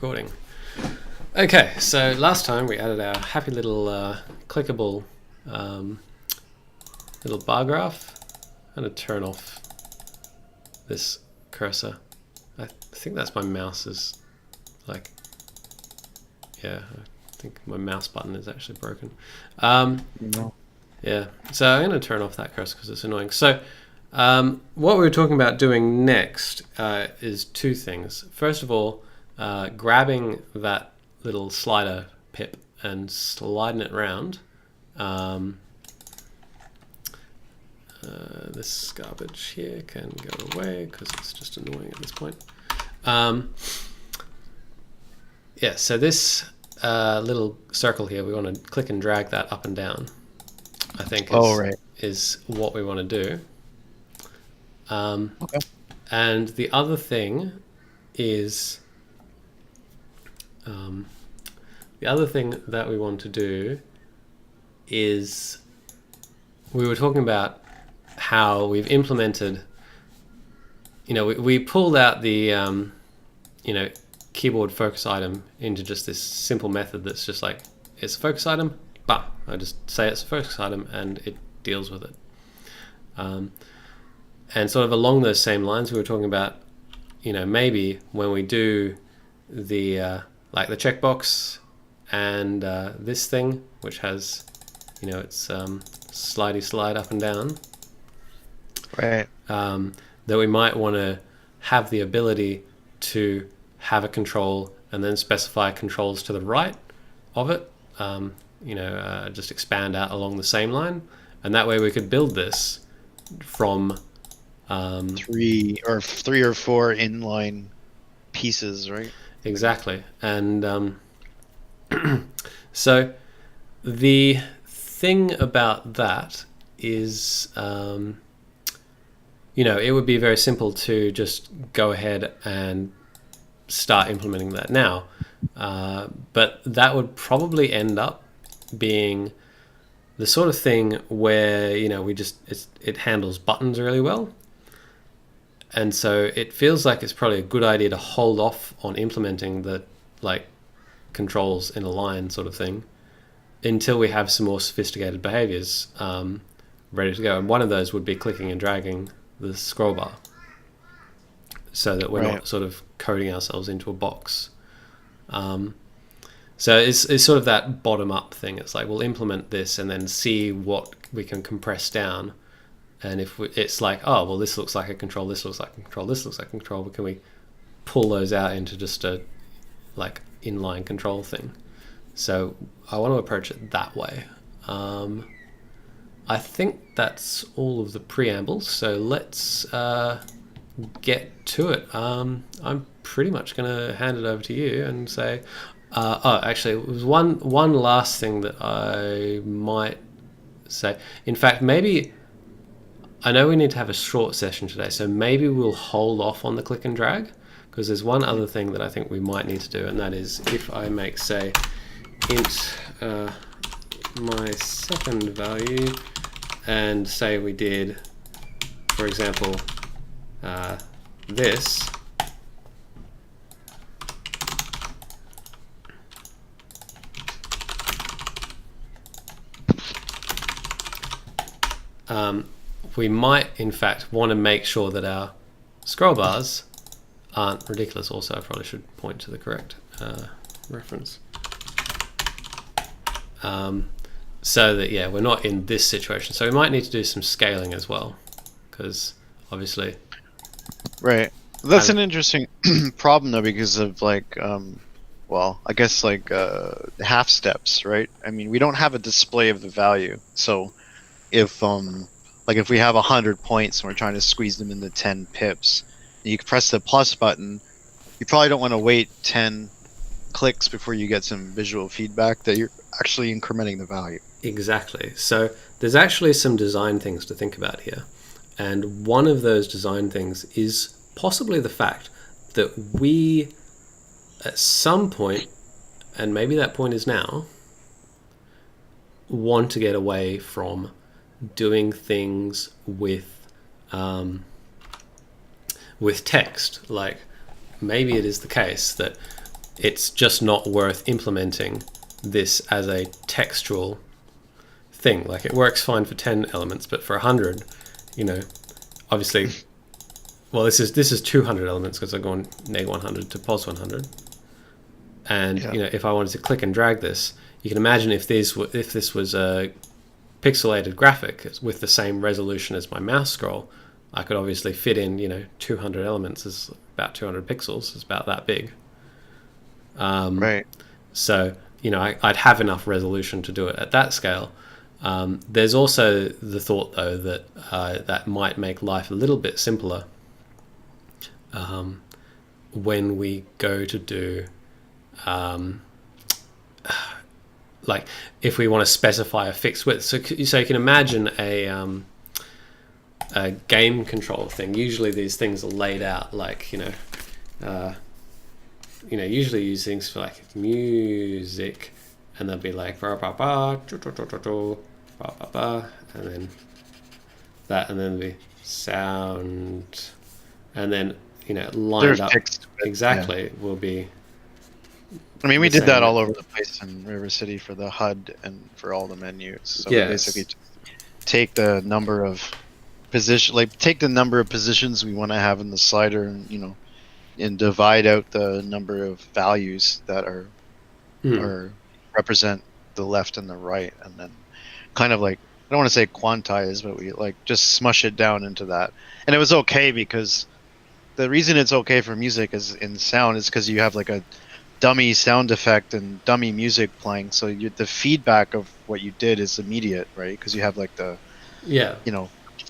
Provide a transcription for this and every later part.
recording. Okay, so last time we added our happy little clickable little bar graph. I'm going to turn off this cursor. I think that's my mouse's, like, yeah, I think my mouse button is actually broken. Yeah, so I'm going to turn off that cursor because it's annoying. So what we were talking about doing next is two things. First of all, grabbing that little slider pip and sliding it around. This garbage here can go away because it's just annoying at this point. Yeah, so this little circle here, we want to click and drag that up and down, I think is what we want to do. Okay. And the other thing is, the other thing that we want to do is, we were talking about how we've implemented, we pulled out the, keyboard focus item into just this simple method that's just like, it's a focus item, bah, I just say it's a focus item and it deals with it. And sort of along those same lines, we were talking about, maybe when we do the like the checkbox and this thing, which has, it's slidey slide up and down, Right. that we might want to have the ability to have a control and then specify controls to the right of it, just expand out along the same line, and that way we could build this from Three or four inline pieces, right? exactly. And so the thing about that is, it would be very simple to just go ahead and start implementing that now, but that would probably end up being the sort of thing where it handles buttons really well. And so it feels like it's probably a good idea to hold off on implementing the controls in a line sort of thing until we have some more sophisticated behaviors ready to go. And one of those would be clicking and dragging the scroll bar, so that we're not sort of coding ourselves into a box. So it's sort of that bottom up thing. It's like, we'll implement this and then see what we can compress down. And if it's like, oh, well, this looks like a control, this looks like a control, this looks like a control, but can we pull those out into just a inline control thing? So I want to approach it that way. I think that's all of the preambles. So let's get to it. I'm pretty much going to hand it over to you and say, actually, it was one last thing that I might say. In fact, maybe, I know we need to have a short session today, so maybe we'll hold off on the click and drag, because there's one other thing that I think we might need to do, and that is if I make, say, int my second value, and say we did, for example, this, we might in fact want to make sure that our scroll bars aren't ridiculous. Also, I probably should point to the correct reference, so that we're not in this situation. So we might need to do some scaling as well, because obviously, right, that's an interesting problem though, because of I guess half steps, right? I mean, we don't have a display of the value, so if if we have 100 points and we're trying to squeeze them into 10 pips, and you can press the plus button, you probably don't want to wait 10 clicks before you get some visual feedback that you're actually incrementing the value. Exactly. So there's actually some design things to think about here, and one of those design things is possibly the fact that we, at some point, and maybe that point is now, want to get away from doing things with text. Like, maybe it is the case that it's just not worth implementing this as a textual thing. Like, it works fine for 10 elements, but for 100, obviously, well, this is 200 elements because I've gone -100 to +100. And if I wanted to click and drag this, you can imagine if this was a pixelated graphic with the same resolution as my mouse scroll, I could obviously fit in 200 elements is about 200 pixels. It's about that big. Right. So I'd have enough resolution to do it at that scale. There's also the thought, though, that that might make life a little bit simpler when we go to do like if we want to specify a fixed width. So you can imagine a game control thing. Usually these things are laid out like usually use things for like music, and they'll be like ba ba ba ba ba ba, and then that, and then the sound, and then lined up exactly will be. I mean, we did that all over the place in River City for the HUD and for all the menus. So we basically take the number of take the number of positions we want to have in the slider, and divide out the number of values that are represent the left and the right, and then kind of like, I don't want to say quantize, but we like just smush it down into that. And it was okay because the reason it's okay for music is in sound is because you have like a dummy sound effect and dummy music playing, so the feedback of what you did is immediate, right? Because you have like the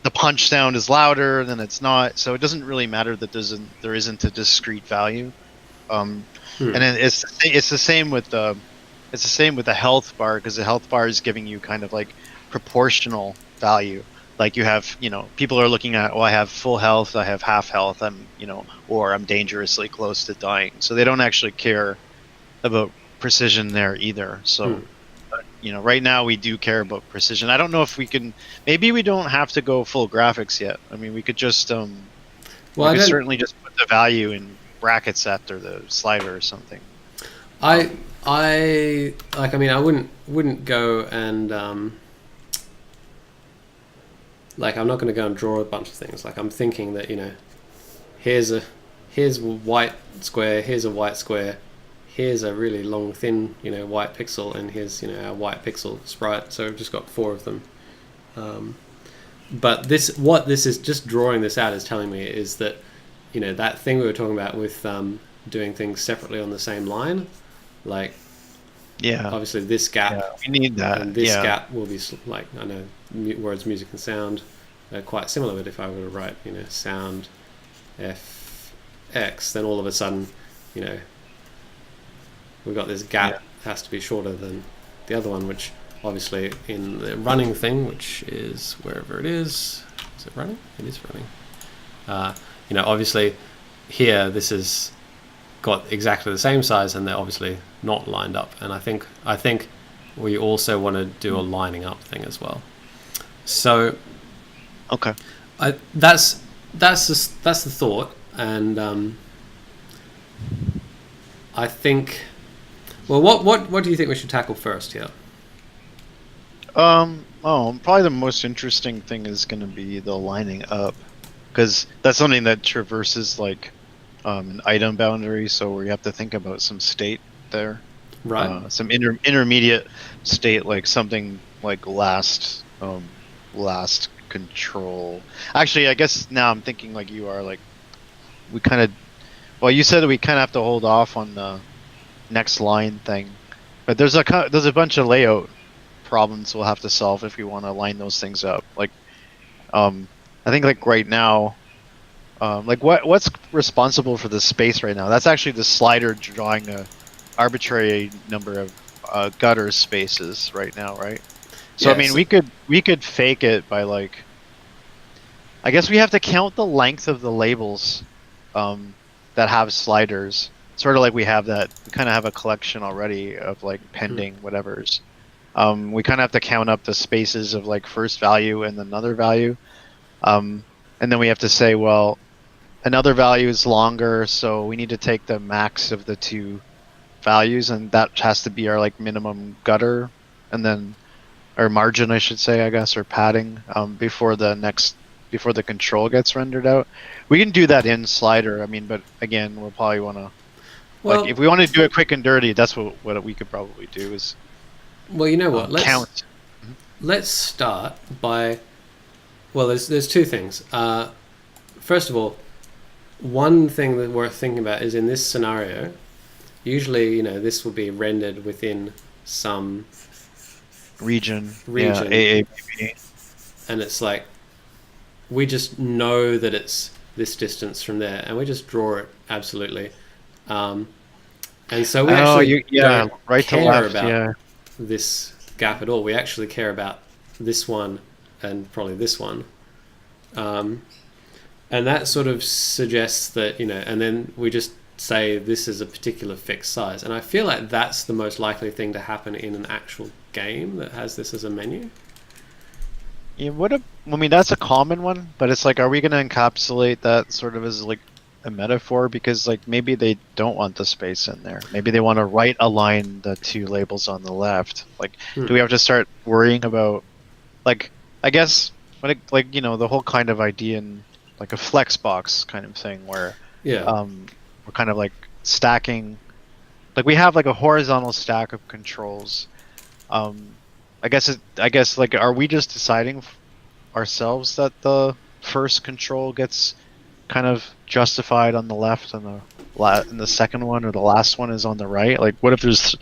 the punch sound is louder than it's not, so it doesn't really matter that there isn't a discrete value. And then it's the same with the health bar, because the health bar is giving you kind of like proportional value. Like you have, people are looking at, well, I have full health, I have half health, or I'm dangerously close to dying. So they don't actually care about precision there either. So, right now we do care about precision. I don't know if we can, maybe we don't have to go full graphics yet. I mean, we could just, we could certainly just put the value in brackets after the slider or something. I wouldn't go and, like, I'm not going to go and draw a bunch of things. Like, I'm thinking that, here's a white square, here's a white square, here's a really long, thin, white pixel, and here's, our white pixel sprite. So we've just got 4 of them. But what this is just drawing this out is telling me is that, that thing we were talking about with doing things separately on the same line, like, obviously this gap, we need that, and this gap will be like, I know words, music, and sound are quite similar, but if I were to write, sound fx, then all of a sudden, we've got this gap has to be shorter than the other one, which obviously in the running thing, which is wherever it is it running? It is running. Obviously here this is got exactly the same size, and they're obviously not lined up. And I think we also want to do a lining up thing as well. So, okay, that's the thought, and I think. Well, what do you think we should tackle first here? Probably the most interesting thing is going to be the lining up, because that's something that traverses like an item boundary, so we have to think about some state there, right? Some intermediate state, like something like last control. Actually, I guess now I'm thinking like you are, like we kind of, well, you said that we kind of have to hold off on the next line thing, but there's a bunch of layout problems we'll have to solve if we want to line those things up. Like, I think like right now, like what's responsible for the space right now? That's actually the slider drawing a arbitrary number of gutter spaces right now, right? So I mean, we could fake it by like, I guess we have to count the length of the labels that have sliders, sort of like we kind of have a collection already of like pending whatevers. We kind of have to count up the spaces of like first value and another value, and then we have to say, well, another value is longer, so we need to take the max of the two values, and that has to be our like minimum gutter, and then or margin, I should say, I guess, or padding before the control gets rendered out. We can do that in slider. I mean, but again, we'll probably want to like Well, if we want to do it quick and dirty, that's what we could probably do is well, you know what? count. Let's start by. Well, there's two things. First of all, one thing that worth thinking about is in this scenario, usually this will be rendered within some Region. region, Yeah, AABB. and it's like we just know that it's this distance from there, and we just draw it absolutely. And so we actually don't right to care left. about Yeah, this gap at all. We actually care about this one and probably this one. And that sort of suggests that, and then we just say this is a particular fixed size. And I feel like that's the most likely thing to happen in an actual game that has this as a menu. yeah. I mean, that's a common one, but it's like, are we going to encapsulate that sort of as like a metaphor? Because like maybe they don't want the space in there. Maybe they want to right align the two labels on the left. Like, do we have to start worrying about, like, I guess when it, like the whole kind of idea in like a flex box kind of thing where we're kind of like stacking, like we have like a horizontal stack of controls. I guess like, are we just deciding ourselves that the first control gets kind of justified on the left and the second one or the last one is on the right? Like, what if there's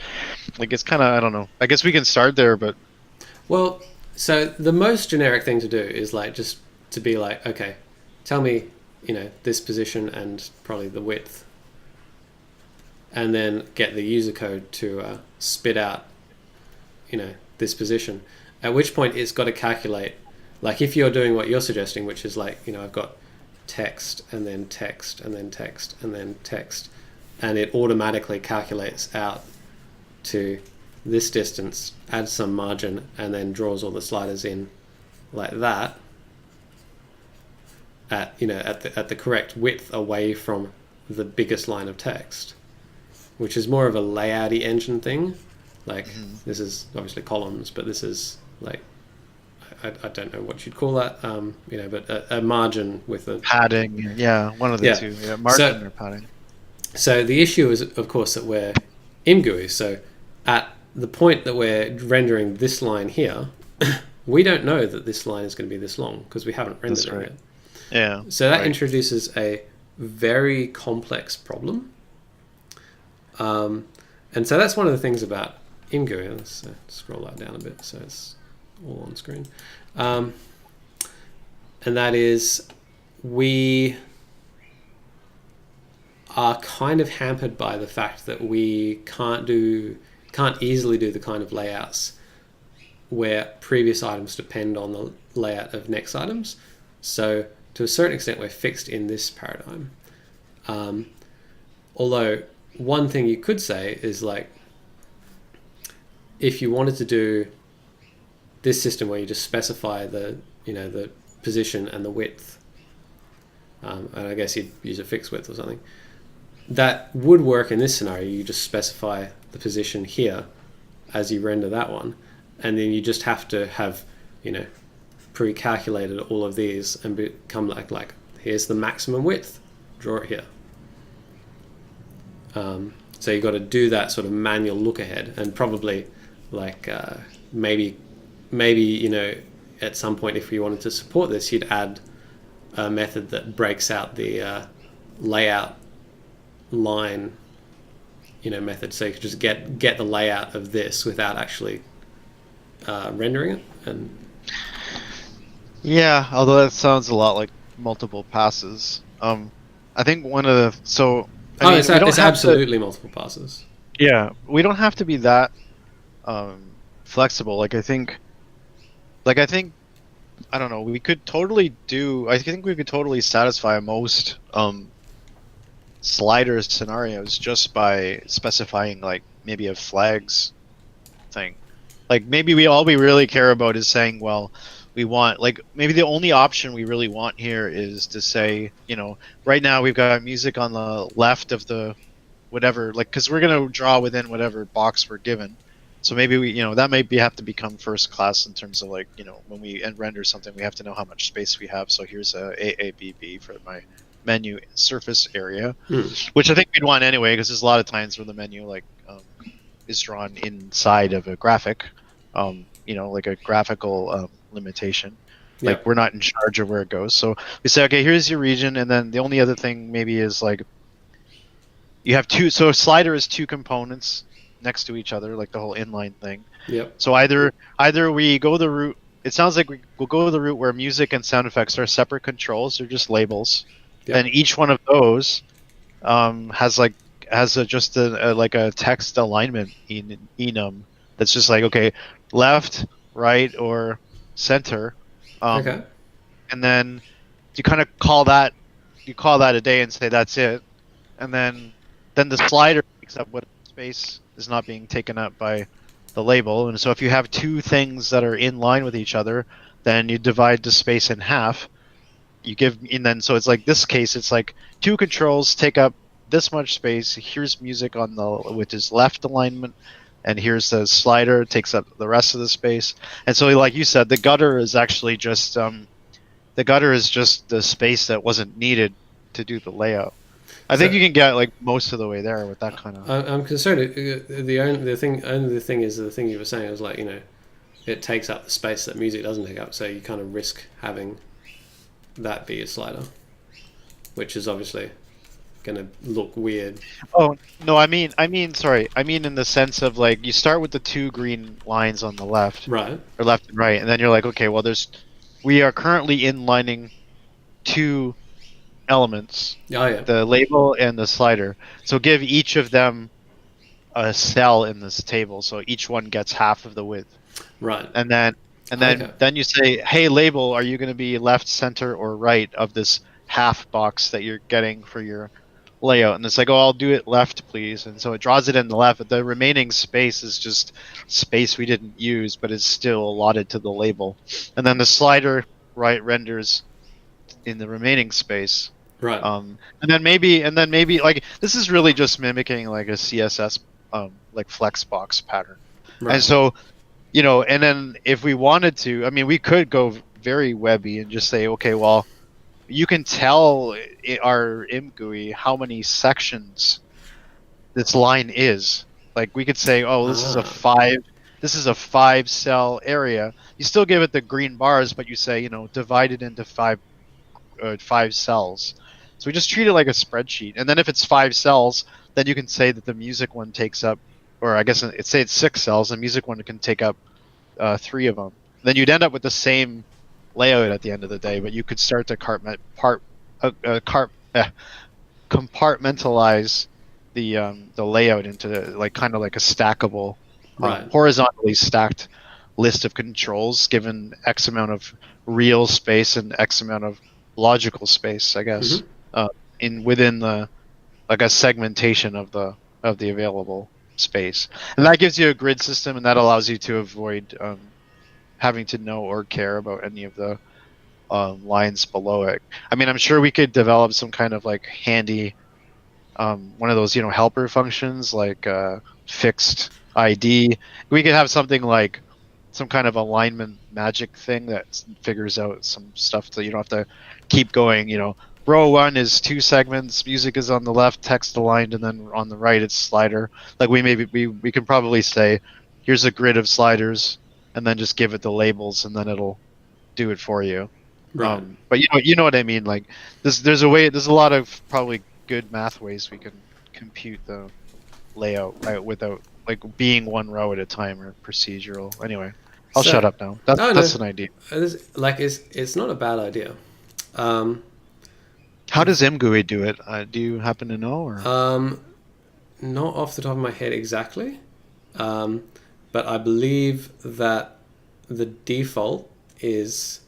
like, it's kind of, I don't know. I guess we can start there, but Well, so the most generic thing to do is like just to be like, okay, tell me, this position and probably the width, and then get the user code to spit out, this position. At which point it's got to calculate, like if you're doing what you're suggesting, which is like, I've got text and then text and then text and then text, and it automatically calculates out to this distance, adds some margin, and then draws all the sliders in like that at the correct width away from the biggest line of text, which is more of a layouty engine thing. Like this is obviously columns, but this is like I don't know what you'd call that, but a margin with a padding. Yeah, one of the two. Yeah, margin or padding. So the issue is, of course, that we're in GUI. So at the point that we're rendering this line here, we don't know that this line is going to be this long because we haven't rendered it yet. Yeah. So that introduces a very complex problem. And so that's one of the things about ImGUI. Let's scroll that down a bit so it's all on screen. And that is we are kind of hampered by the fact that we can't easily do the kind of layouts where previous items depend on the layout of next items. So to a certain extent, we're fixed in this paradigm. Although one thing you could say is like, if you wanted to do this system where you just specify the position and the width, and I guess you'd use a fixed width or something, that would work in this scenario. You just specify the position here as you render that one, and then you just have to have pre-calculated all of these and become like here's the maximum width, draw it here. So you've got to do that sort of manual look ahead, and probably like maybe at some point, if you wanted to support this, you'd add a method that breaks out the layout line method, so you could just get the layout of this without actually rendering it. And yeah, although that sounds a lot like multiple passes. I think one of the it's absolutely multiple passes. Yeah, we don't have to be that flexible. I think I don't know. We could totally do. I think we could totally satisfy most slider scenarios just by specifying like maybe a flags thing. Like maybe all we really care about is saying, well, we want like maybe the only option we really want here is to say, right now we've got music on the left of the whatever, like, because we're gonna draw within whatever box we're given. So maybe we, that might have to become first class in terms of like, when we render something, we have to know how much space we have. So here's a B for my menu surface area, which I think we'd want anyway, because there's a lot of times where the menu like is drawn inside of a graphic, like a graphical limitation. Like Yep. we're not in charge of where it goes. So we say, okay, here's your region, and then the only other thing maybe is like you have two. So a slider is two components next to each other, like the whole inline thing. Yep. So either we go the route. It sounds like we'll go the route where music and sound effects are separate controls. They're just labels. Yep. Then each one of those has just like a text alignment enum that's just like, okay, left, right, or center. Okay. And then you kind of call that a day and say that's it. And then the slider takes up what space is not being taken up by the label. And so if you have two things that are in line with each other, then you divide the space in half. And then so it's like this case, it's like two controls take up this much space. Here's music with his left alignment, and here's the slider takes up the rest of the space. And so, like you said, the gutter is actually just the space that wasn't needed to do the layout. I think you can get like most of the way there with that kind of. I'm concerned. The thing is the thing you were saying is like it takes up the space that music doesn't take up, so you kind of risk having that be a slider, which is obviously going to look weird. Oh no, sorry, I mean in the sense of like you start with the two green lines on the left, Right. or left and right, and then you're like, okay, well we are currently inlining two elements, Oh yeah. the label and the slider. So give each of them a cell in this table, so each one gets half of the width. Right. And then you say, hey, label, are you going to be left, center, or right of this half box that you're getting for your layout? And it's like, oh, I'll do it left, please. And so it draws it in the left, but the remaining space is just space we didn't use, but it's still allotted to the label. And then the slider right renders in the remaining space. Right. And then maybe like this is really just mimicking like a CSS like flexbox pattern. Right. And so, and then if we wanted to, I mean, we could go very webby and just say, okay, well, you can tell our ImGUI how many sections this line is. Like we could say, oh, this is a 5 cell area. You still give it the green bars, but you say, divide it into 5 cells. So we just treat it like a spreadsheet. And then if it's 5 cells, then you can say that the music one takes up, or I guess it's 6 cells, the music one can take up 3 of them. Then you'd end up with the same layout at the end of the day, but you could start to compartmentalize the layout into like kind of like a stackable, horizontally stacked list of controls given X amount of real space and X amount of logical space, I guess, within the like a segmentation of the available space. And that gives you a grid system, and that allows you to avoid having to know or care about any of the lines below it. I mean, I'm sure we could develop some kind of like handy one of those helper functions like fixed ID. We could have something like some kind of alignment magic thing that figures out some stuff so you don't have to keep going. Row 1 is 2 segments, music is on the left, text aligned, and then on the right it's slider. Like we can probably say, here's a grid of sliders, and then just give it the labels, and then it'll do it for you. Right. But you know what I mean. Like there's a lot of probably good math ways we can compute the layout without like being one row at a time or procedural. Anyway, I'll shut up now. That's an idea. It's not a bad idea. How does ImGUI do it? Do you happen to know? Or? Not off the top of my head exactly, but I believe that the default is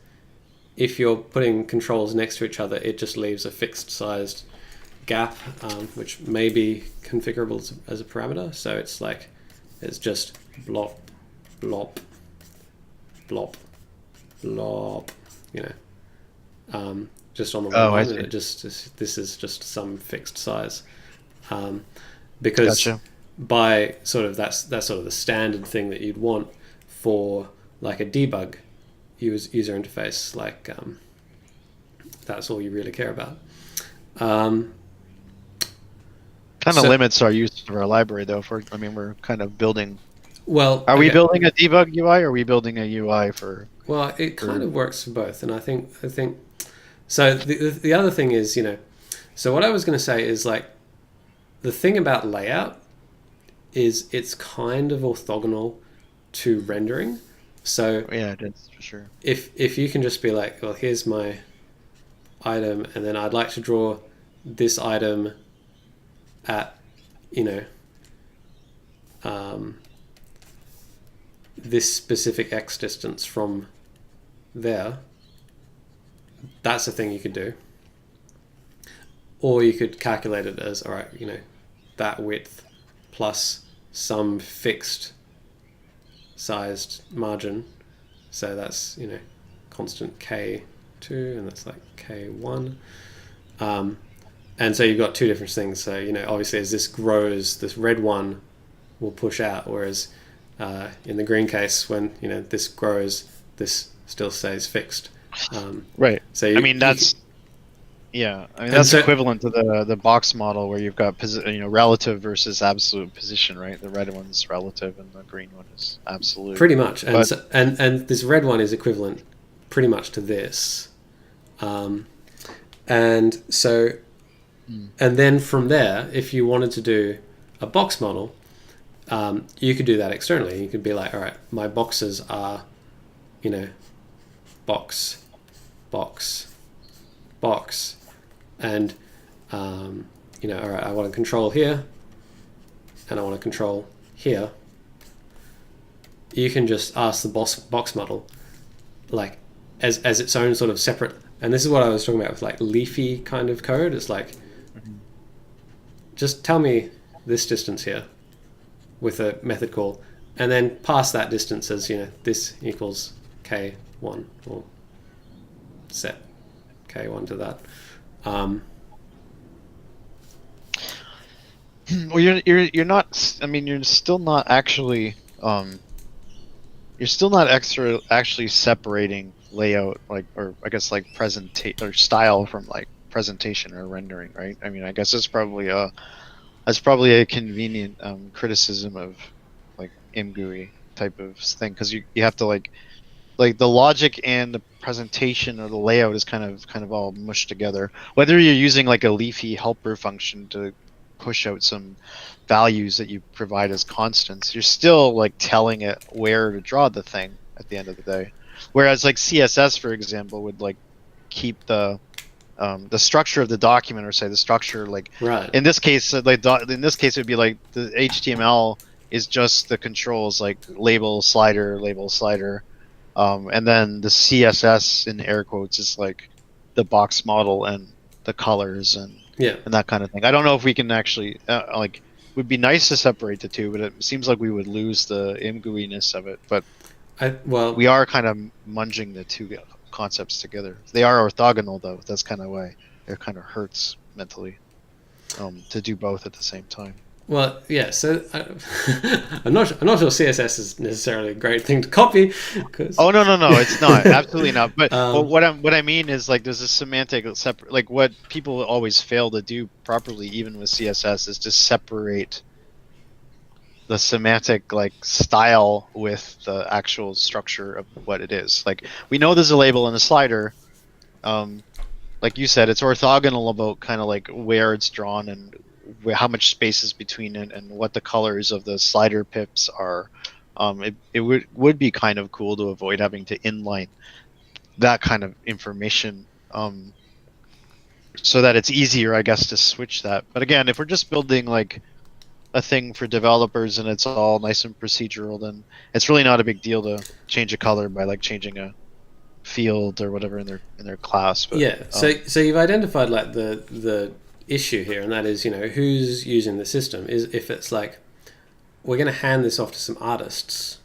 if you're putting controls next to each other, it just leaves a fixed sized gap, which may be configurable as a parameter. So it's like it's just blop, blop, blop, blop. Just on the one line, and this is just some fixed size. because Gotcha. by sort of that's sort of the standard thing that you'd want for like a debug user interface. Like that's all you really care about. Um, Kind of so limits our use of our library, though. I mean, we're kind of building. well, Are we okay. building a debug UI, or are we building a UI for Well, it kind for? of works for both, and I think so. The other thing is, so what I was going to say is like the thing about layout is it's kind of orthogonal to rendering. So Yeah, it is for sure. if you can just be like, well, here's my item, and then I'd like to draw this item at you know um, this specific x distance from there. That's a thing you could do, or you could calculate it as all right, that width plus some fixed sized margin. So that's constant k2, and that's like k1. And so you've got two different things. So obviously as this grows, this red one will push out, whereas in the green case, when this grows, this still stays fixed. Right. So I mean, that's and that's so equivalent to the box model where you've got relative versus absolute position, right? The red one's relative and the green one is absolute. pretty much, and But so, and this red one is equivalent pretty much to this, and so and then from there, if you wanted to do a box model, you could do that externally. You could be like, all right, my boxes are, box, box, box, and all right, I want to control here, and I want to control here. You can just ask the box model, like, as its own sort of separate. And this is what I was talking about with like leafy kind of code. It's like, just tell me this distance here with a method call, and then pass that distance as this equals k1, or set k1 to that. well, you're not. I mean, you're still not actually. You're still not actually separating layout, like, or I guess like presentation or style from like presentation or rendering, right? I mean, I guess that's probably a convenient criticism of like MGUI type of thing, because you have to like the logic and the presentation or the layout is kind of all mushed together. Whether you're using like a leafy helper function to push out some values that you provide as constants, you're still like telling it where to draw the thing at the end of the day. Whereas like CSS, for example, would like keep the structure of the document, or say the structure, like Right. in this case, in this case, it would be like the HTML is just the controls, like label slider, and then the CSS in air quotes is like the box model and the colors and Yeah. that kind of thing. I don't know if we can actually like. Would be nice to separate the two, but it seems like we would lose the MGUI-ness of it. But Well, we are kind of munging the two concepts together. They are orthogonal, though. That's kind of why it kind of hurts mentally to do both at the same time. Well, yeah. So I'm not sure CSS is necessarily a great thing to copy. Cause, Oh no, it's not. Absolutely not. But um, what I mean is like there's a semantic separate, like what people always fail to do properly, even with CSS, is to separate the semantic like style with the actual structure of what it is. Like we know there's a label and a slider. Like you said, it's orthogonal about kind of like where it's drawn and how much space is between it and what the colors of the slider pips are. It would be kind of cool to avoid having to inline that kind of information, so that it's easier, I guess, to switch that. But again, if we're just building like a thing for developers and it's all nice and procedural, then it's really not a big deal to change a color by like changing a field or whatever in their class. But yeah. So you've identified like the issue here, and that is who's using the system. Is if it's like we're going to hand this off to some artists,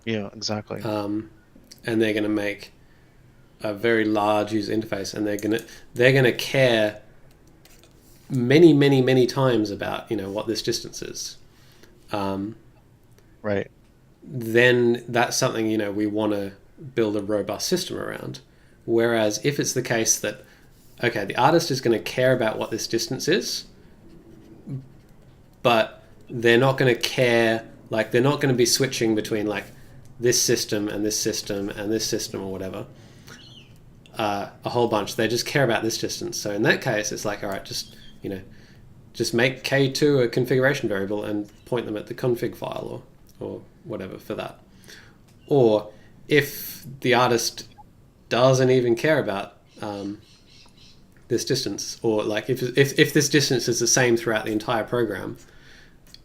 yeah, exactly. and they're going to make a very large user interface, and they're going to care many, many, many times about, what this distance is, Right. then that's something, we want to build a robust system around. Whereas if it's the case that, okay, the artist is going to care about what this distance is, but they're not going to care, like they're not going to be switching between like this system and this system and this system or whatever, a whole bunch. They just care about this distance. So in that case, it's like, all right, just make K2 a configuration variable and point them at the config file or whatever for that. Or if the artist doesn't even care about this distance, or like if this distance is the same throughout the entire program,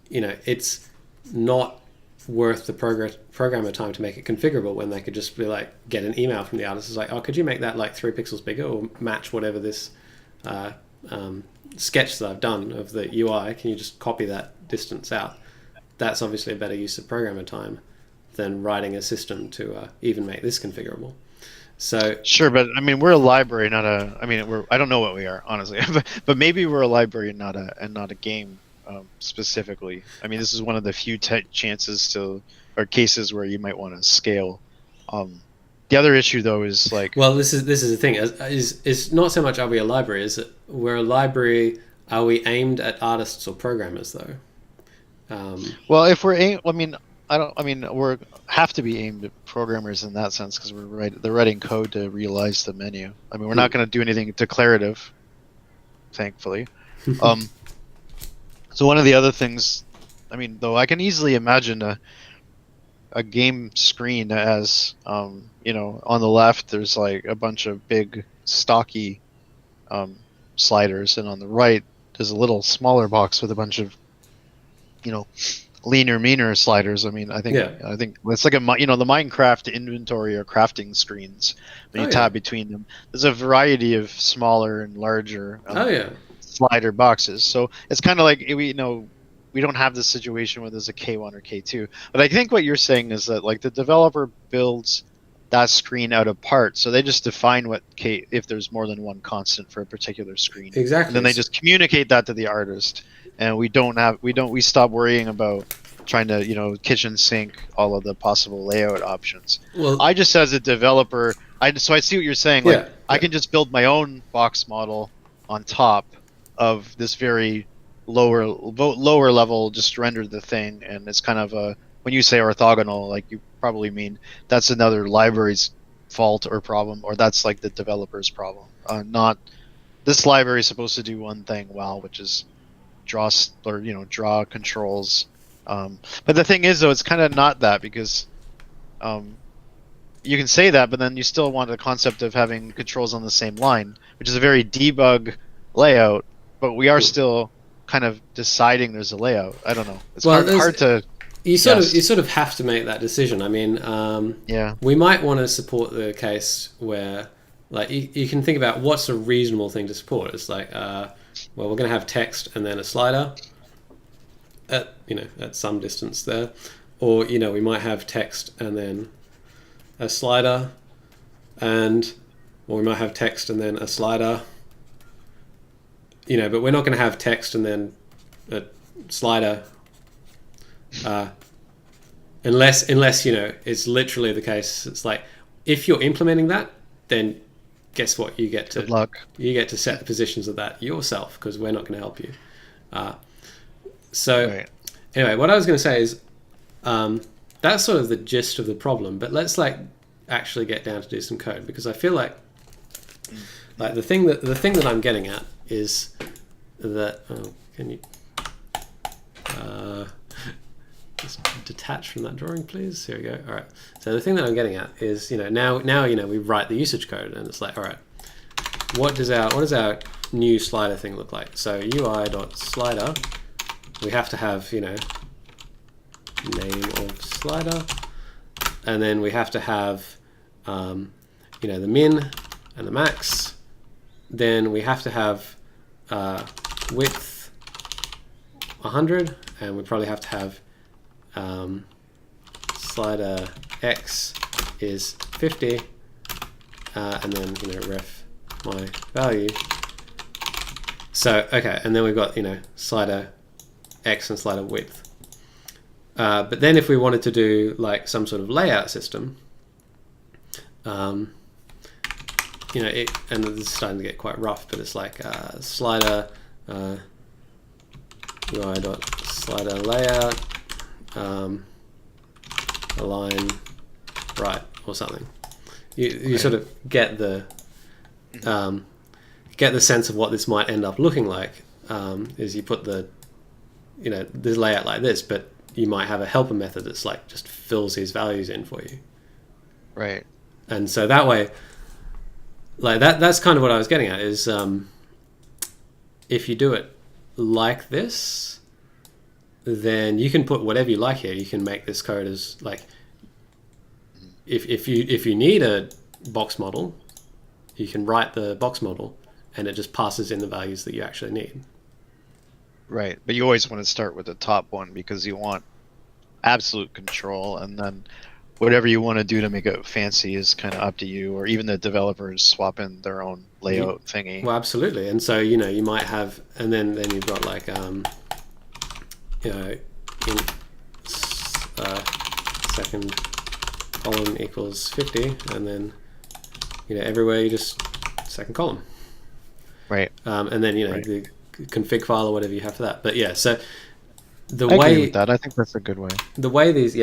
it's not worth the programmer time to make it configurable when they could just be like, get an email from the artist. It's like, oh, could you make that like 3 pixels bigger or match whatever this sketch that I've done of the UI? Can you just copy that distance out? That's obviously a better use of programmer time than writing a system to even make this configurable. So sure, but I mean, we're a library, not a. I mean, I don't know what we are, honestly, but maybe we're a library and not a game specifically. I mean, this is one of the few chances or cases where you might want to scale. The other issue though is like, well, this is the thing. Is not so much are we a library? Is it we're a library? Are we aimed at artists or programmers though? Well, if we're aimed, we're have to be aimed at programmers in that sense because they're writing code to realize the menu. I mean, we're not going to do anything declarative, thankfully. So one of the other things, I mean, though, I can easily imagine a game screen as, on the left there's like a bunch of big stocky sliders, and on the right there's a little smaller box with a bunch of, leaner, meaner sliders. I mean, I think it's like the Minecraft inventory or crafting screens when you tab between them. There's a variety of smaller and larger slider boxes. So it's kind of like we don't have this situation where there's a K1 or K2. But I think what you're saying is that like the developer builds that screen out of parts, so they just define if there's more than one constant for a particular screen. Exactly. And then they just communicate that to the artist. And we stop worrying about trying to kitchen sink all of the possible layout options. Well, I just as a developer, so I see what you're saying. Like I can just build my own box model on top of this very lower level, just render the thing, and it's kind of when you say orthogonal, like you probably mean that's another library's fault or problem, or that's like the developer's problem. Not this library is supposed to do one thing well, which is draw controls. But the thing is, though, it's kind of not that, because you can say that, but then you still want the concept of having controls on the same line, which is a very debug layout, but we are still kind of deciding there's a layout. I don't know. It's hard to... You sort of have to make that decision. I mean, we might want to support the case where, like, you can think about what's a reasonable thing to support. It's like, well, we're going to have text and then a slider at some distance there, or we might have text and then a slider, or we might have text and then a slider. But we're not going to have text and then a slider. Unless it's literally the case. It's like if you're implementing that, then guess what? You get to good luck. You get to set the positions of that yourself, because we're not going to help you. Anyway, what I was going to say is that's sort of the gist of the problem. But let's actually get down to do some code, because I feel like the thing that I'm getting at is that can you just detach from that drawing, please? Here we go. All right. So the thing that I'm getting at is, now we write the usage code, and it's like, all right, what does our new slider thing look like? So UI.slider, we have to have name of slider, and then we have to have the min and the max. Then we have to have width 100, and we probably have to have slider x is 50, and then ref my value So, okay, and then we've got, slider X and slider width. But then if we wanted to do like some sort of layout system, and this is starting to get quite rough, but it's like slider UI dot slider layout align right or something. You sort of get the sense of what this might end up looking like. Is you put the this layout like this, but you might have a helper method that's like just fills these values in for you. Right. And so that way, like that's kind of what I was getting at is if you do it like this, then you can put whatever you like here. You can make this code as like if you need a box model, you can write the box model and it just passes in the values that you actually need. Right, but you always want to start with the top one because you want absolute control, and then whatever you want to do to make it fancy is kind of up to you, or even the developers swap in their own layout thingy. Well, absolutely. And so you might have, and then you've got like second column equals 50, and then everywhere you just second column. Right. And then right. the config file or whatever you have for that. But yeah, so I agree with that. I think that's a good way. The way these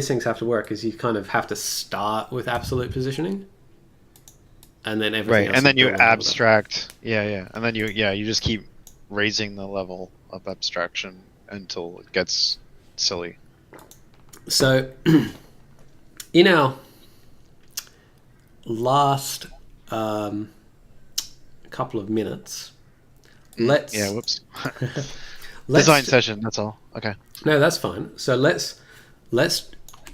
things have to work is you kind of have to start with absolute positioning, and then everything else and then you abstract. Yeah, and then you just keep raising the level of abstraction until it gets silly. So in our last couple of minutes, let's design session, that's all. Okay. No, that's fine. So let's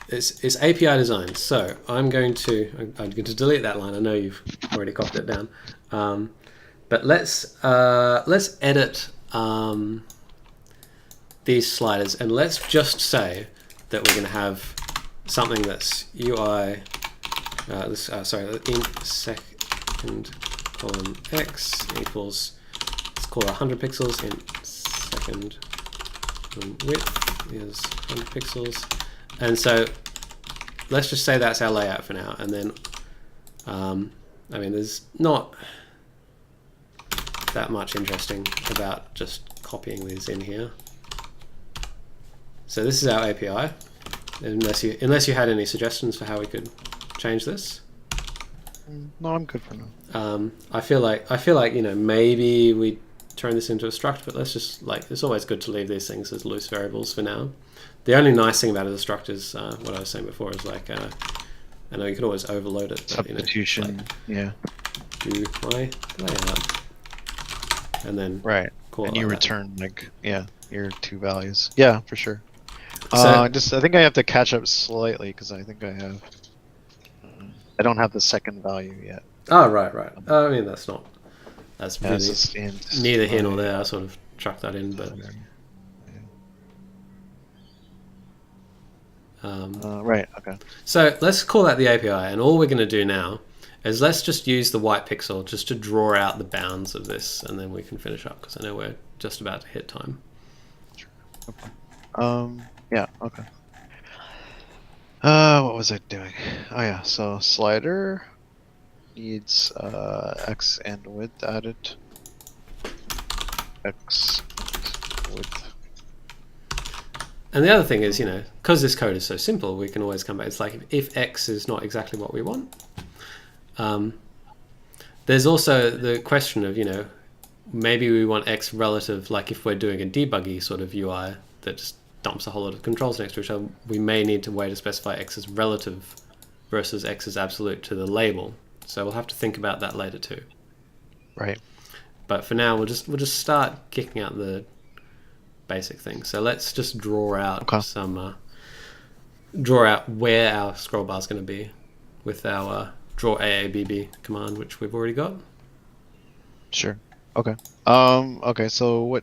it's API design. So I'm going to delete that line. I know you've already copied it down. But let's edit these sliders, and let's just say that we're going to have something that's UI in second column X equals, let's call it 100 pixels in second width is 100 pixels, and so let's just say that's our layout for now. And then there's not that much interesting about just copying these in here. So this is our API, unless you had any suggestions for how we could change this. No, I'm good for now. I feel like maybe we turn this into a struct, but let's just it's always good to leave these things as loose variables for now. The only nice thing about a struct is what I was saying before is I know you could always overload it. Substitution, do my layout, and then call and you return your two values. Yeah, for sure. So, I think I have to catch up slightly because I think I don't have the second value yet. Oh right. That's really neither here nor there. I sort of chucked that in, but okay. So let's call that the API, and all we're going to do now is let's just use the white pixel just to draw out the bounds of this, and then we can finish up because I know we're just about to hit time. Okay. What was I doing? Oh yeah, so slider needs X and width added. X and width. And the other thing is, because this code is so simple, we can always come back. It's like if X is not exactly what we want. There's also the question of, maybe we want X relative, like if we're doing a debuggy sort of UI that just dumps a whole lot of controls next to each other, we may need a way to specify X as relative versus X as absolute to the label. So we'll have to think about that later too. Right. But for now, we'll just start kicking out the basic things. So let's just draw out draw out where our scroll bar is going to be with our draw AABB command, which we've already got. Sure. Okay. Okay. So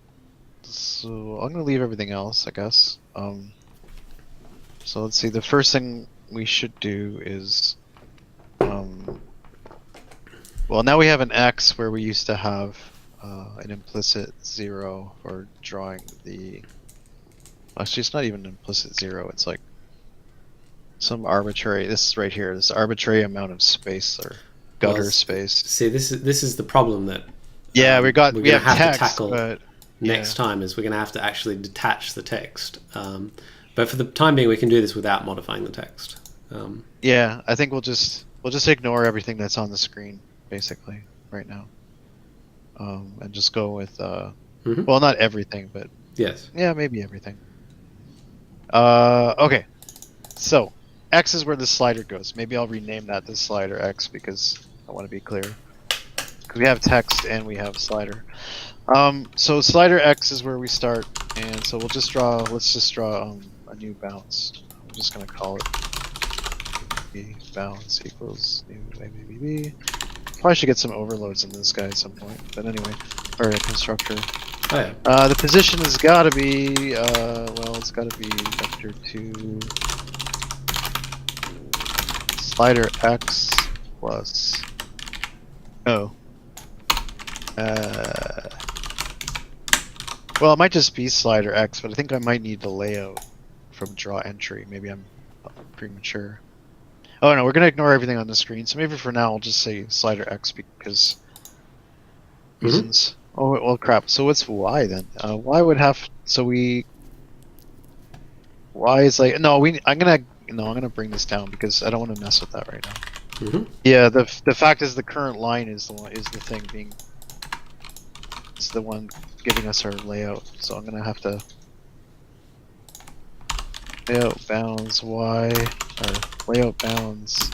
I'm going to leave everything else, I guess. So let's see. The first thing we should do is, well, now we have an X where we used to have an implicit 0 for drawing the. Actually, it's not even an implicit 0. It's like some arbitrary. This right here. This arbitrary amount of space or gutter space. See, this is the problem that Yeah, we're we going to have have to text, tackle but next time. Is we're going to have to actually detach the text. But for the time being, we can do this without modifying the text. Yeah, I think we'll just ignore everything that's on the screen basically right now, and just go with well, not everything, but Yes. yeah, maybe everything. Okay, so X is where the slider goes. Maybe I'll rename that the slider X because I want to be clear. Because we have text and we have slider. So slider X is where we start, and so we'll just draw. Let's just draw a new bounce. I'm just gonna call it bounce equals new ABB. Probably should get some overloads in this guy at some point, but anyway, or a constructor. Oh, yeah. The position has got to be well, it's got to be vector 2 slider X plus well, it might just be slider X, but I think I might need the layout from draw entry. Maybe I'm premature. Oh no, we're gonna ignore everything on the screen. So maybe for now I'll just say slider X because reasons. Oh well, crap. So what's Y then? Y would have. So we. Y is like no. I'm gonna bring this down because I don't want to mess with that right now. Yeah. The fact is the current line is the thing being. It's the one giving us our layout. So I'm gonna have to. Layout bounds Y or layout bounds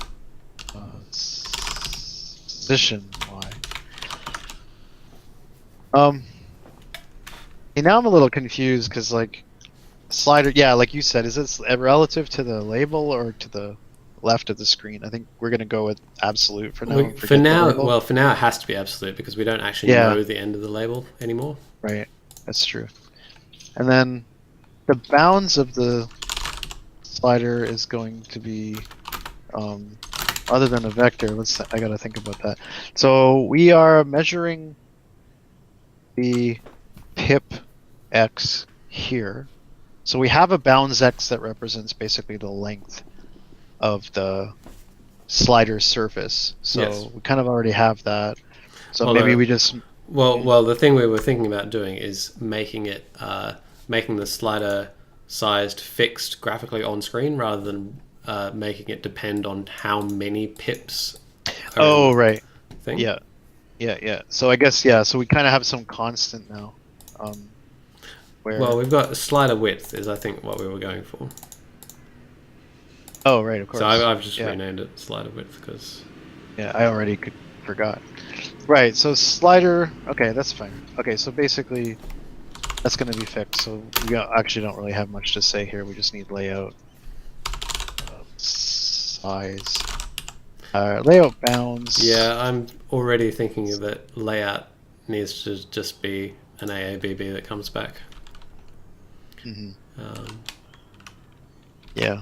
position Y. And now I'm a little confused because like slider, yeah, like you said, is this relative to the label or to the left of the screen? I think we're gonna go with absolute for now. For now it has to be absolute because we don't actually know the end of the label anymore. Right, that's true. And then the bounds of the slider is going to be other than a vector. I gotta think about that. So we are measuring the pip X here. So we have a bounds X that represents basically the length of the slider surface. So yes. we kind of already have that. So maybe we just well the thing we were thinking about doing is making it making the slider sized fixed graphically on screen rather than making it depend on how many pips. Right. Thing. Yeah. So I guess so we kind of have some constant now. Well, we've got slider width is I think what we were going for. Oh right, of course. So I've just renamed it slider width because. Yeah, I already forgot. Right. So slider. Okay, that's fine. Okay, so basically. That's going to be fixed, so we actually don't really have much to say here. We just need layout, size, layout bounds. Yeah, I'm already thinking that layout needs to just be an AABB that comes back. Yeah.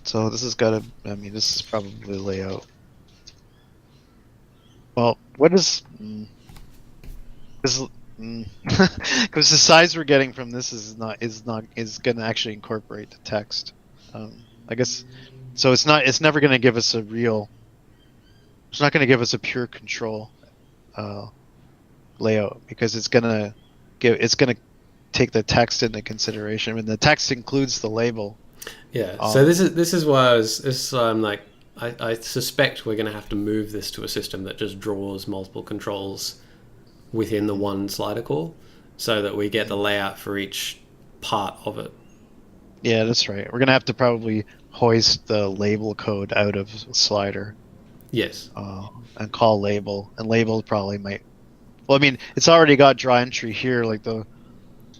So this has got to. I mean, this is probably layout. Well, what is? Because the size we're getting from this is going to actually incorporate the text. I guess so. It's never going to give us a real. It's not going to give us a pure control layout because it's going to take the text into consideration. I mean, the text includes the label. Yeah. So this is why I'm like I suspect we're going to have to move this to a system that just draws multiple controls within the one slider call so that we get the layout for each part of it. Yeah, that's right. We're going to have to probably hoist the label code out of slider. Yes. And call label. And label probably might... Well, I mean, it's already got draw entry here, like the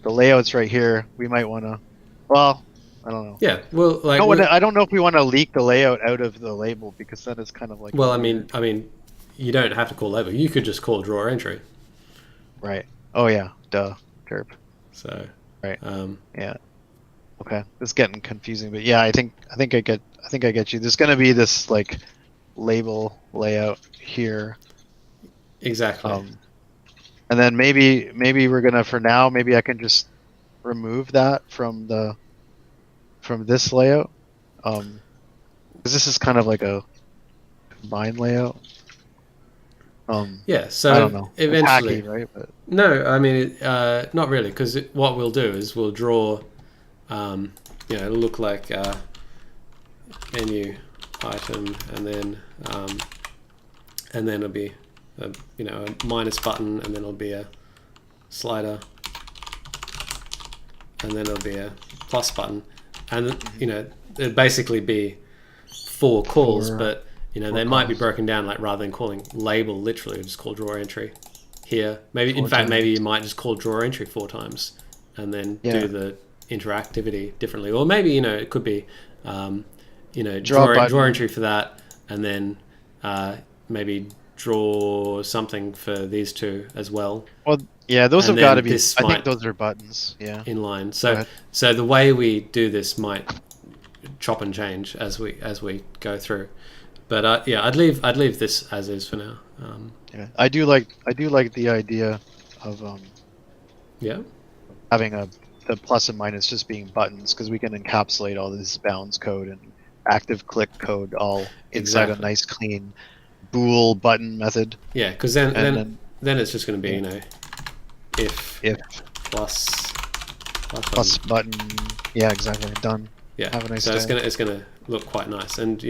layout's right here. We might want to... Well, I don't know. Yeah, well, like... I don't know if we want to leak the layout out of the label because that is kind of like... Well, I mean, you don't have to call label. You could just call draw entry. Right. Oh yeah. Duh. Derp. So. Right. Yeah. Okay. It's getting confusing, but yeah, I think I get you. There's gonna be this like label layout here. Exactly. And then maybe we're gonna, for now, maybe I can just remove that from this layout. 'Cause this is kind of like a combined layout. Yeah. I So don't know. It's eventually, hacky, right? But no, I mean, not really, because what we'll do is we'll draw, it'll look like menu item, and then it'll be a minus button, and then it'll be a slider, and then it'll be a plus button, and it'd basically be 4 calls, but they might be broken down, like rather than calling label literally, just call draw entry here. Maybe maybe you might just call draw entry 4 times, and then do the interactivity differently, or maybe it could be draw entry for that, and then maybe draw something for these 2 as well. Well, yeah, those have got to be. I think those are buttons. Yeah. In line. So the way we do this might chop and change as we go through. But yeah, I'd leave this as is for now. Yeah, I do like the idea of having the plus and minus just being buttons, because we can encapsulate all this bounds code and active click code all inside a nice clean bool button method. Yeah, because then it's just going to be if plus button. Yeah, exactly. Done. Yeah. Have a nice so day. it's gonna look quite nice, and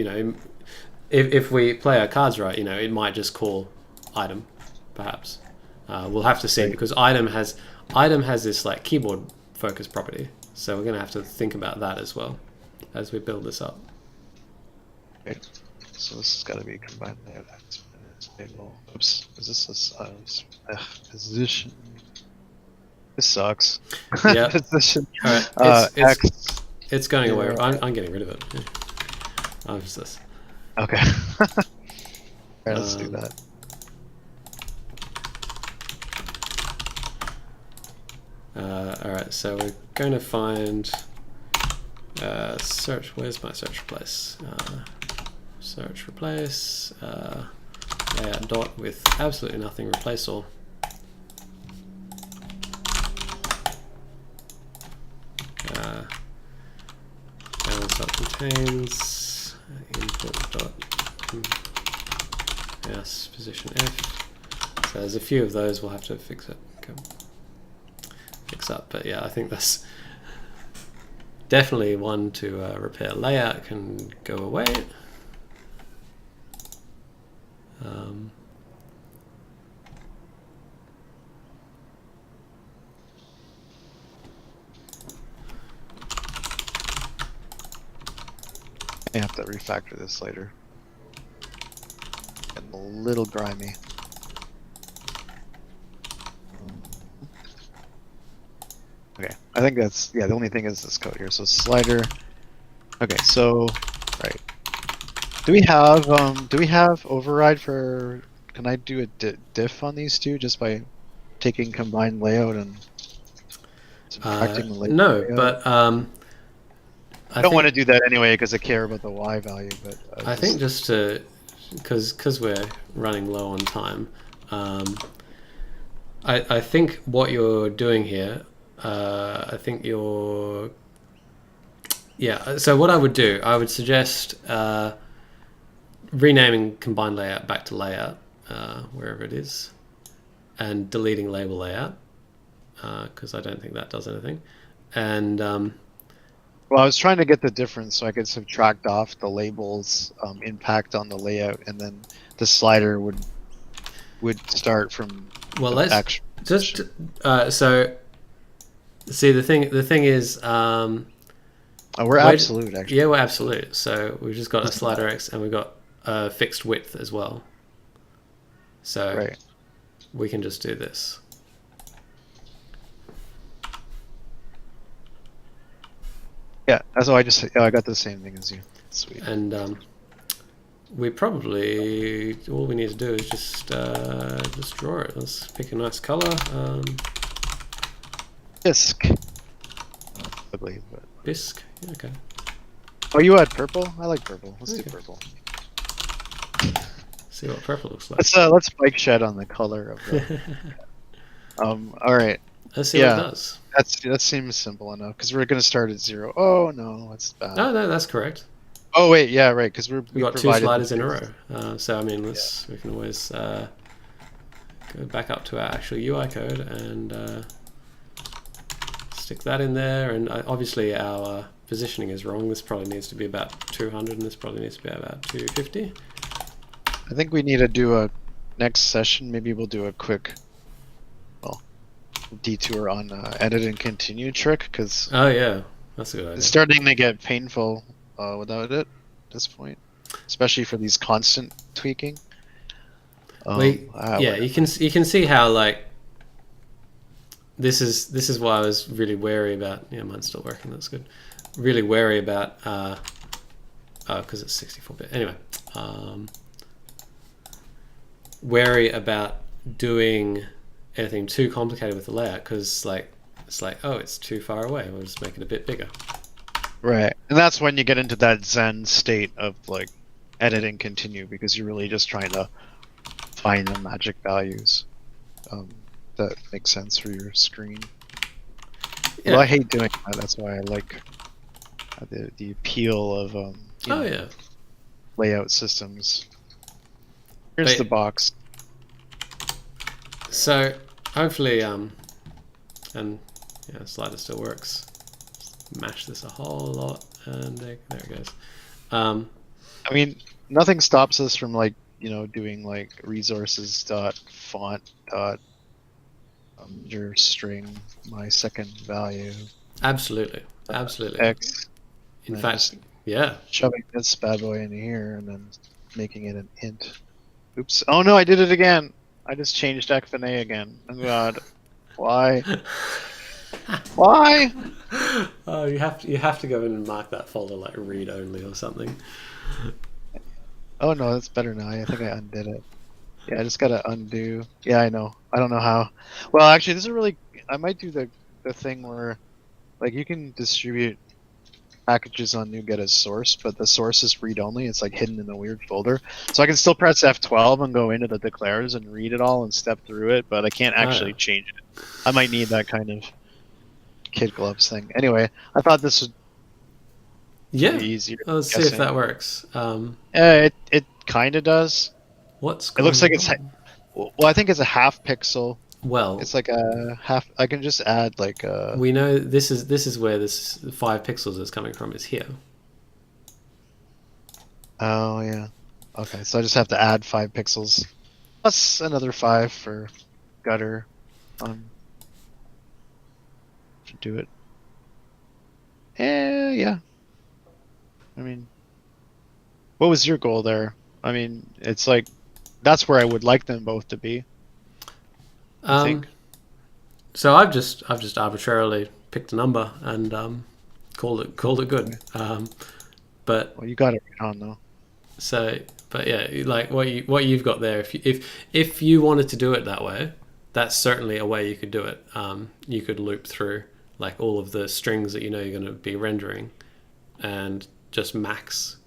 if we play our cards right, it might just call item, perhaps. We'll have to see, because item has this like keyboard focus property, so we're gonna have to think about that as well as we build this up. Okay. So this has got to be combined layout. Table. Oops. Is this a position? This sucks. Yeah. Position. All right. X. It's going away. I'm getting rid of it. Yeah. I'm just this. Okay. Alright, let's do that. Alright, so we're going to find search. Where's my search replace? Search replace layout dot with absolutely nothing, replace all. Balance dot contains input dot yes position F. So there's a few of those we'll have to fix up, but yeah, I think that's definitely one to repair. Layout can go away. I have to refactor this later. Getting a little grimy. Okay, I think that's, the only thing is this code here. So slider. Okay, so right. Do we have override for? Can I do a diff on these 2 just by taking combined layout and subtracting the layout? No, but I don't want to do that anyway because I care about the Y value. But I think just to, because we're running low on time, I think what you're doing here, I think you're, yeah. So what I would do, I would suggest renaming combined layout back to layout, wherever it is, and deleting label layout, because I don't think that does anything. And well, I was trying to get the difference so I could subtract off the labels impact on the layout, and then the slider would start from. Well, let's just so see the thing is. Oh, we're absolute, actually. Yeah, we're absolute. So we've just got a slider X, and we've got a fixed width as well. So we can just do this. Yeah, that's why I got the same thing as you. Sweet. And we probably, all we need to do is just draw it. Let's pick a nice color. Bisque. Ugly, but bisque. Yeah, okay. Oh, you had purple? I like purple. Let's do purple. See what purple looks like. Let's bike shed on the color of the. All right. Let's see what it does. That seems simple enough because we're gonna start at 0. Oh no, that's bad. Oh no, that's correct. Oh wait, yeah, right. Because we got 2 sliders in a row. So I mean, we can always go back up to our actual UI code and stick that in there. And obviously our positioning is wrong. This probably needs to be about 200, and this probably needs to be about 250. I think we need to do a next session. Maybe we'll do a quick, detour on edit and continue trick because. Oh yeah, that's a good idea. It's starting to get painful without it at this point, especially for these constant tweaking. Yeah, you can see how like this is why I was really wary about. Yeah, mine's still working. That's good. Really wary about because it's 64-bit. Anyway, wary about doing anything too complicated with the layout because like it's like, oh, it's too far away. We'll just make it a bit bigger. Right, and that's when you get into that Zen state of like edit and continue because you're really just trying to find the magic values that make sense for your screen. Yeah. Well, I hate doing that. That's why I like the appeal of layout systems. Here's the box. So hopefully, and yeah, slider still works. Mash this a whole lot, and there it goes. I mean, nothing stops us from like doing like resources dot font dot your string my second value. Absolutely. X. In fact, yeah. Shoving this bad boy into here and then making it an int. Oops! Oh no, I did it again. I just changed X and A again. Oh god, why? Why? Oh, you have to go in and mark that folder like read only or something. Oh no, that's better now. I think I undid it. Yeah, I just gotta undo. Yeah, I know. I don't know how. Well, actually, this is really. I might do the thing where, like, you can distribute packages on NuGet as source, but the source is read only. It's like hidden in a weird folder. So I can still press F12 and go into the declares and read it all and step through it, but I can't actually change it. I might need that kind of kid gloves thing. Anyway, I thought this would be easier. Let's see if that works. It kind of does. What's it looks like it's well, I think it's a half pixel. Well, it's like a half. I can just add like a. We know this is where this 5 pixels is coming from. Is here. Oh yeah. Okay, so I just have to add 5 pixels plus another 5 for gutter. To do it. Yeah. I mean, what was your goal there? I mean, it's like that's where I would like them both to be. I think. So I've just arbitrarily picked a number and called it good. But well, you got it right on though. So, but yeah, like what you've got there. If you wanted to do it that way, that's certainly a way you could do it. You could loop through like all of the strings that you know you're going to be rendering, and just max.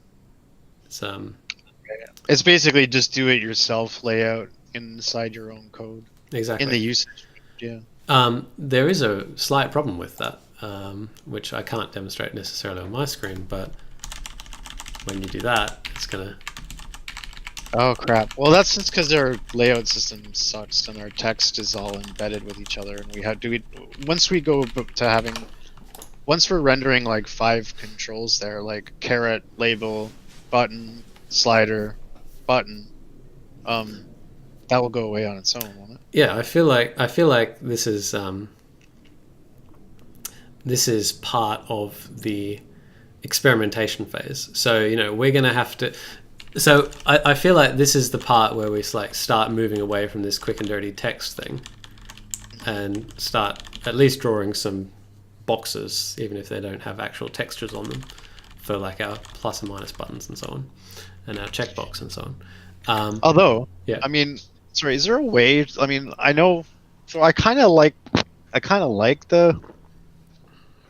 It's basically just do it yourself layout inside your own code. Exactly. In the usage. Yeah. There is a slight problem with that, which I can't demonstrate necessarily on my screen, but when you do that, it's gonna. Oh crap! Well, that's just because our layout system sucks and our text is all embedded with each other, and we have once we go to having, once we're rendering like 5 controls there, like caret, label, button, slider, button, that will go away on its own, won't it? Yeah, I feel like this is part of the experimentation phase. So we're gonna have to. So I feel like this is the part where we like start moving away from this quick and dirty text thing, and start at least drawing some boxes, even if they don't have actual textures on them, for like our plus and minus buttons and so on, and our checkbox and so on. Although, yeah, I mean, sorry, is there a way? I mean, I know. So I kind of like the.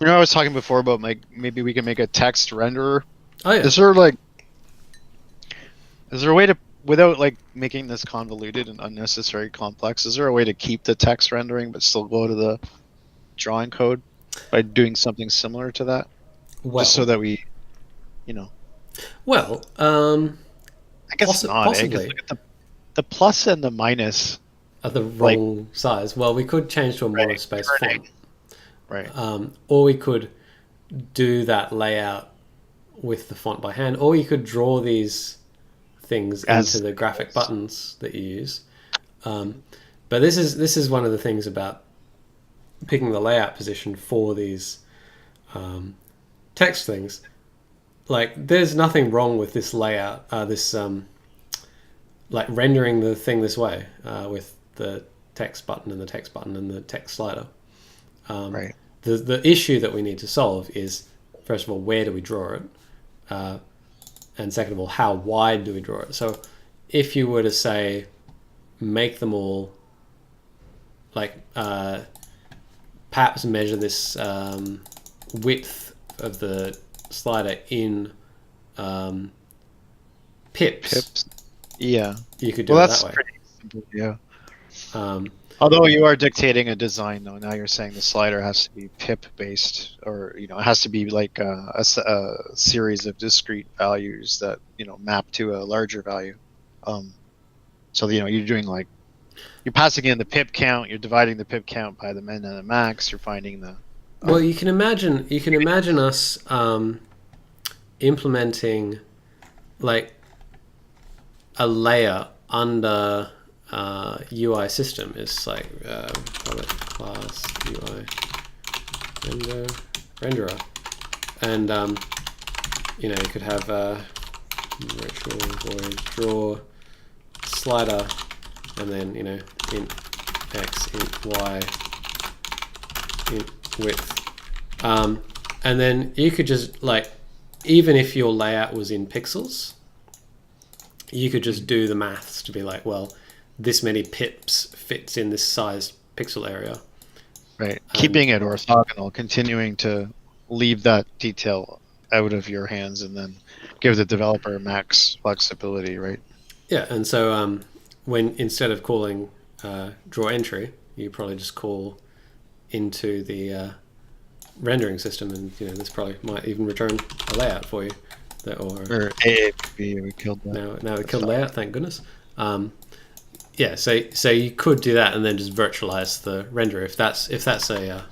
I was talking before about like maybe we can make a text renderer. Oh yeah. Is there a way to without like making this convoluted and unnecessary complex, is there a way to keep the text rendering but still go to the drawing code by doing something similar to that? Just so Well, that we, you know, well, I guess not, eh? Because possibly look at the plus and the minus, are the like, wrong size. Well, we could change to a right, monospace font, turning, right, or we could do that layout with the font by hand, or you could draw these things into as the graphic buttons that you use. But this is one of the things about picking the layout position for these text things. Like, there's nothing wrong with this layout, this like rendering the thing this way with the text button and the text button and the text slider. right, The issue that we need to solve is, first of all, where do we draw it? And second of all, how wide do we draw it? So if you were to say, make them all, like, perhaps measure this width of the slider in pips, pips, yeah. you could do Well, it that's that way. pretty simple, yeah. Um, Although you are dictating a design, though, now you're saying the slider has to be pip based, or it has to be like a series of discrete values that map to a larger value. So you're doing like you're passing in the pip count, you're dividing the pip count by the min and the max, you're finding the well, you can imagine us implementing like a layer under UI system. Is like public class UI renderer, and you could have virtual void draw slider, and then int x, int y, int width, and then you could just, like, even if your layout was in pixels, you could just do the maths to be like, well, this many pips fits in this size pixel area. right, keeping it orthogonal, continuing to leave that detail out of your hands, and then give the developer max flexibility, right? Yeah, and so when instead of calling draw entry, you probably just call into the rendering system, and this probably might even return a layout for you. Or AAP, we killed that. Now we killed layout, thank goodness. Yeah, so you could do that and then just virtualize the renderer if that's a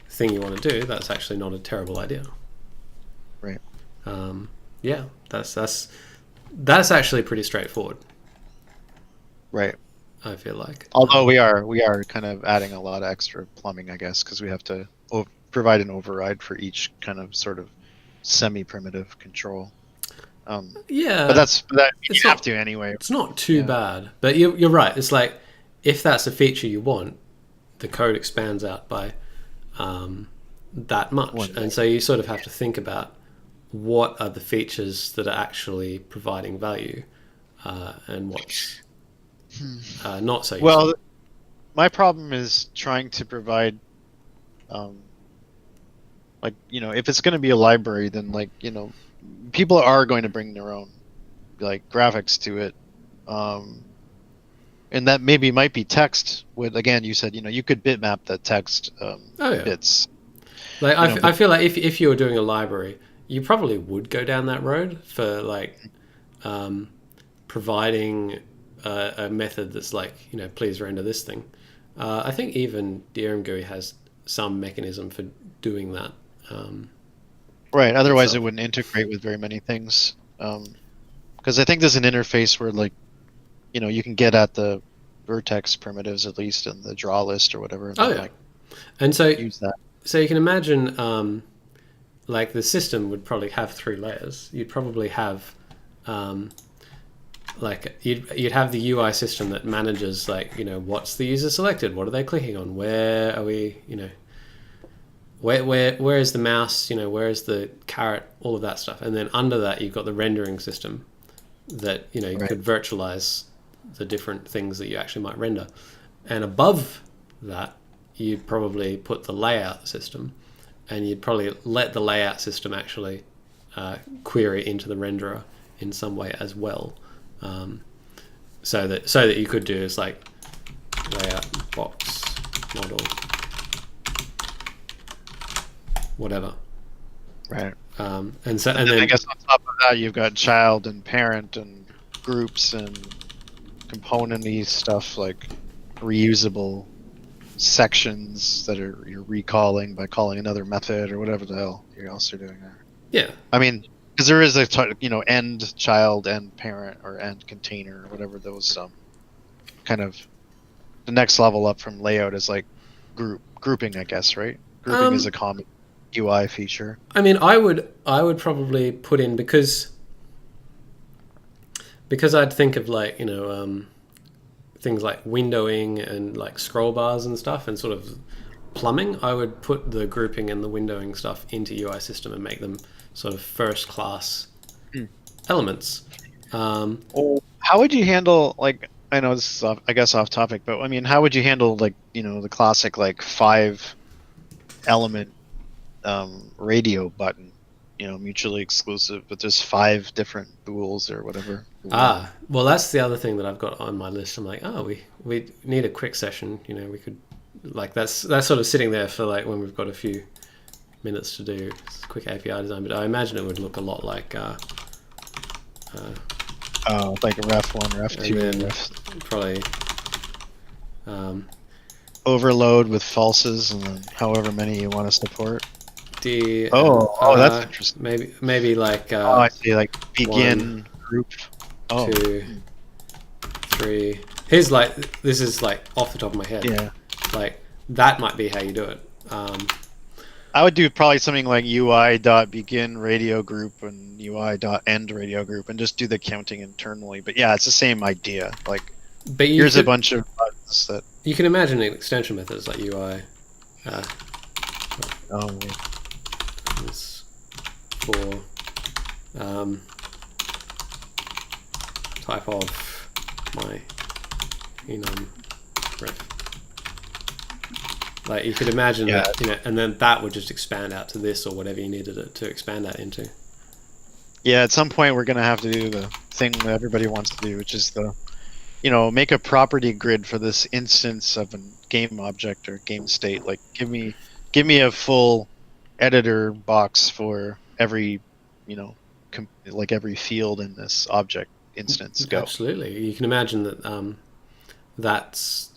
thing you want to do. That's actually not a terrible idea. Right. Yeah, that's actually pretty straightforward. Right. I feel like. Although we are kind of adding a lot of extra plumbing, I guess, because we have to provide an override for each kind of sort of semi-primitive control. Yeah, but you have to anyway. It's not too bad, but you're right. It's like, if that's a feature you want, the code expands out by that much, and so you sort of have to think about what are the features that are actually providing value, and what's not so useful. Well, my problem is trying to provide, if it's going to be a library, then people are going to bring their own graphics to it, and that maybe might be text. With, again, you said you could bitmap the text bits. Like, I feel like if you were doing a library, you probably would go down that road for providing a method that's like, please render this thing. I think even DRM GUI has some mechanism for doing that. Right. Otherwise, it wouldn't integrate with very many things. Because I think there's an interface where, you can get at the vertex primitives, at least in the draw list or whatever. And and so use that. So you can imagine, the system would probably have 3 layers. You'd probably have, you'd have the UI system that manages, what's the user selected? What are they clicking on? Where are we, where is the mouse? Where is the caret? All of that stuff. And then under that, you've got the rendering system that, you could virtualize the different things that you actually might render. And above that, you'd probably put the layout system, and you'd probably let the layout system actually query into the renderer in some way as well. so that you could do is like layout box model whatever. Right. And then I guess on top of that, you've got child and parent and groups and component-y stuff like reusable sections that you're recalling by calling another method or whatever the hell you else are doing there. yeah, I mean, because there is a end child, end parent, or end container, or whatever those kind of the next level up from layout is like grouping, I guess, right? Grouping is a common UI feature. I mean, I would probably put in because I'd think of like things like windowing and like scroll bars and stuff and sort of plumbing. I would put the grouping and the windowing stuff into UI system and make them sort of first class elements. How would you handle, like, I know this is I guess off topic, but I mean, how would you handle like the classic like 5 element radio button, mutually exclusive, but there's 5 different bools or whatever. Well, that's the other thing that I've got on my list. I'm like, we need a quick session. We could, like, that's sort of sitting there for like when we've got a few minutes to do quick API design. But I imagine it would look a lot like like a ref 1, ref 2, and ref probably overload with falses and then however many you want to support. That's interesting. Maybe like I see, like begin 1, group 2, 3. Here's like, this is like off the top of my head. Yeah, like that might be how you do it. I would do probably something like UI.begin radio group and UI.end radio group and just do the counting internally. But yeah, it's the same idea. Like, but here's a bunch of buttons that you can imagine an extension methods like UI. This for type of my enum ref. Like you could imagine that, and then that would just expand out to this or whatever you needed it to expand that into. Yeah, at some point we're gonna have to do the thing that everybody wants to do, which is make a property grid for this instance of a game object or game state. Like, give me a full editor box for every, like every field in this object instance. Go. Absolutely, you can imagine that. That's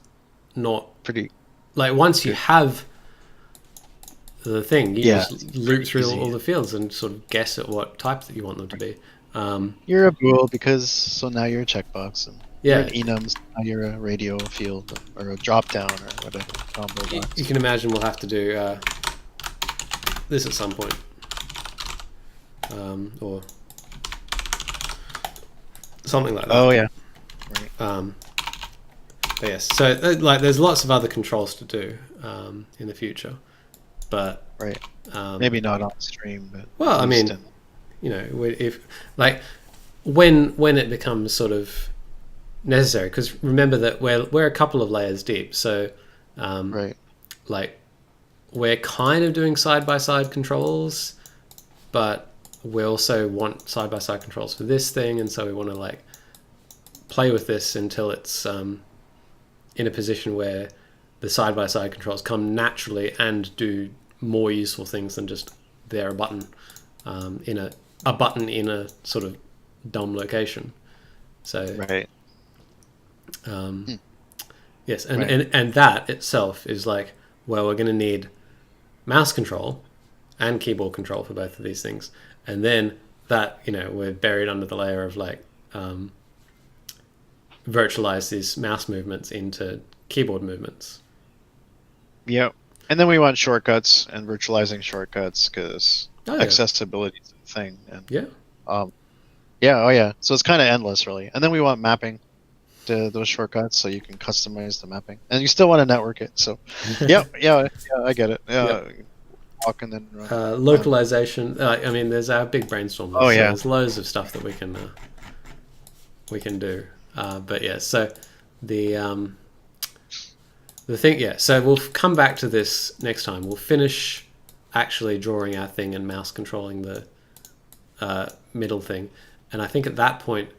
not pretty. Like once you have the thing, you just loop through all the fields and sort of guess at what type that you want them to be. You're a bool so now you're a checkbox, and you're an enum, so now you're a radio field or a drop down or whatever combo box. You can imagine we'll have to do this at some point, or something like that. Oh yeah. Right. But yes, so like there's lots of other controls to do in the future, but maybe not on stream, but well, I mean, if like when it becomes sort of necessary, because remember that we're a couple of layers deep, so like we're kind of doing side-by-side controls, but we also want side-by-side controls for this thing, and so we want to like play with this until it's in a position where the side-by-side controls come naturally and do more useful things than just they're a button in a button in a sort of dumb location. So yes, and that itself is like, well, we're going to need mouse control and keyboard control for both of these things, and then that we're buried under the layer of like virtualize these mouse movements into keyboard movements. Yep. And then we want shortcuts and virtualizing shortcuts because accessibility is a thing. And, so it's kind of endless, really. And then we want mapping to those shortcuts so you can customize the mapping. And you still want to network it. So, yeah, I get it. Walk and then run. Localization. I mean, there's our big brainstorm list. So there's loads of stuff that we can do. But yeah, so the thing, so we'll come back to this next time. We'll finish actually drawing our thing and mouse controlling the middle thing, and I think at that point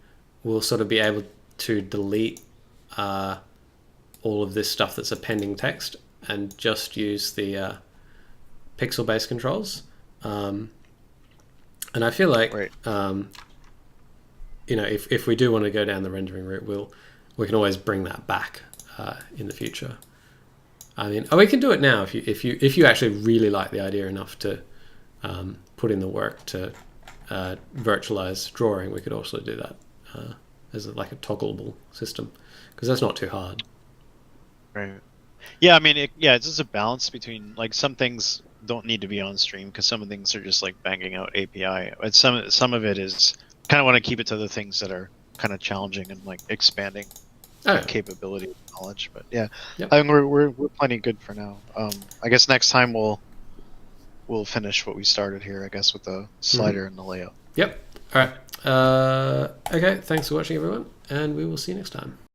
we'll sort of be able to delete all of this stuff that's appending text and just use the pixel-based controls. And I feel like, Right. if we do want to go down the rendering route, we can always bring that back in the future. I mean, we can do it now if you actually really like the idea enough to put in the work to virtualize drawing. We could also do that as like a toggleable system, because that's not too hard. Right. Yeah, I mean, it's just a balance between, like, some things don't need to be on stream because some things are just like banging out API. But some of it is kind of want to keep it to the things that are kind of challenging and like expanding capability and knowledge. But yeah, Yep. I think we're plenty good for now. I guess next time we'll finish what we started here. I guess with the slider and the layout. Yep. All right. Okay. Thanks for watching, everyone, and we will see you next time.